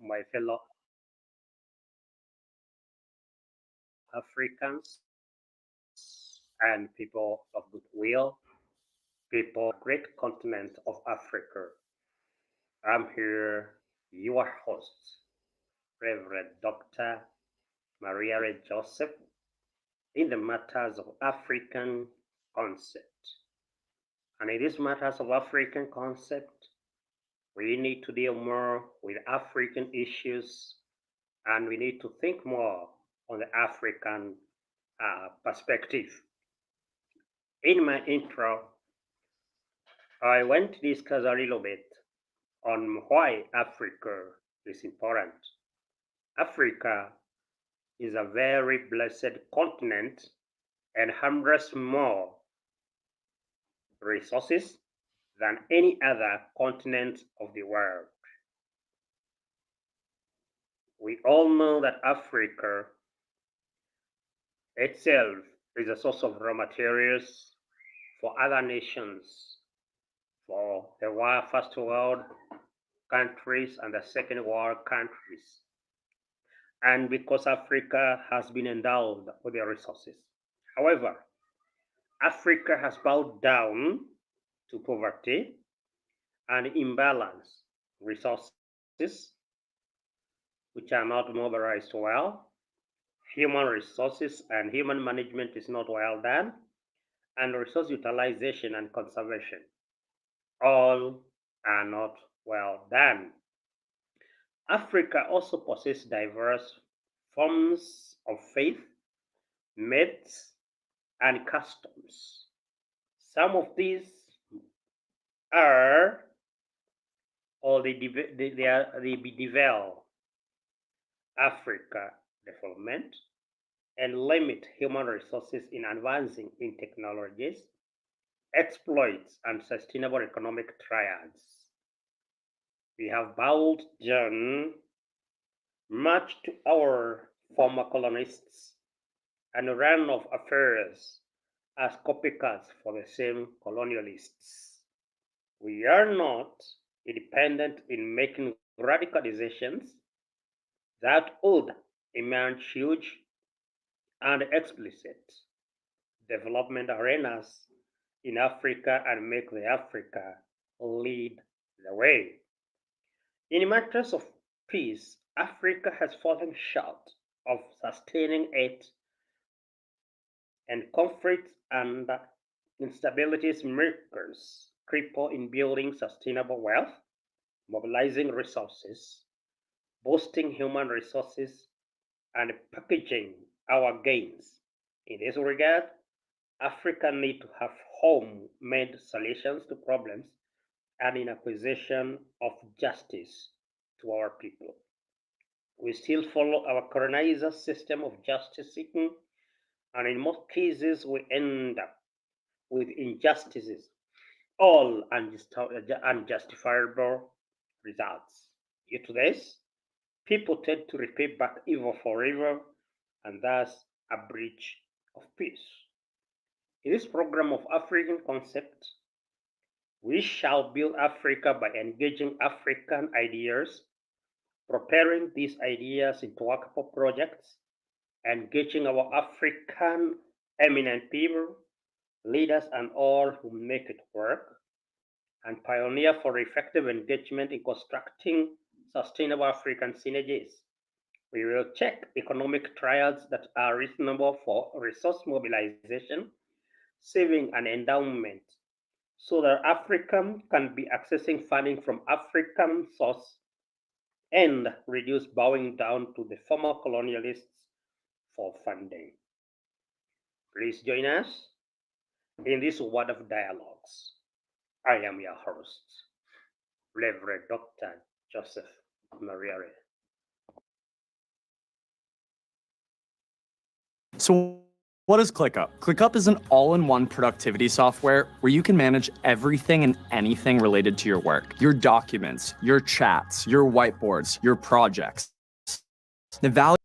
my fellow Africans and people of goodwill, people great continent of Africa. I'm here, your host, Reverend Dr. Maria Ray Joseph, in the matters of African concept. And in these matters of African concept, we need to deal more with African issues and we need to think more on the African perspective. In my intro, I want to discuss a little bit on why Africa is important. Africa is a very blessed continent and harvests more resources than any other continent of the world. We all know that Africa itself is a source of raw materials for other nations, for the first world countries and the second world countries. And because Africa has been endowed with the resources. However, Africa has bowed down to poverty and imbalance resources which are not mobilized well. Human resources and human management is not well done, and resource utilization and conservation all are not well done. Africa also possesses diverse forms of faith, myths, and customs. Some of these are or they bedevel Africa development and limit human resources in advancing in technologies, exploits, and sustainable economic triads. We have bowed down much to our former colonists and ran of affairs as copycats for the same colonialists. We are not independent in making radical decisions that would emerge huge and explicit development arenas in Africa and make the Africa lead the way. In matters of peace, Africa has fallen short of sustaining it, and conflicts and instabilities makers cripple in building sustainable wealth, mobilizing resources, boosting human resources, and packaging our gains. In this regard, Africa needs to have home-made solutions to problems and in acquisition of justice to our people. We still follow our colonizer system of justice seeking, and in most cases, we end up with injustices, all unjustifiable results. Due to this, people tend to repay back evil for evil, and thus a breach of peace. In this program of African concept, we shall build Africa by engaging African ideas, preparing these ideas into workable projects, engaging our African eminent people, leaders, and all who make it work, and pioneer for effective engagement in constructing sustainable African synergies. We will check economic trials that are reasonable for resource mobilization, saving, and endowment so that Africa can be accessing funding from African source and reduce bowing down to the former colonialists for funding. Please join us in this word of dialogues. I am your host, Reverend Dr. Joseph Mariare. So what is ClickUp? ClickUp is an all-in-one productivity software where you can manage everything and anything related to your work. Your documents, your chats, your whiteboards, your projects. The value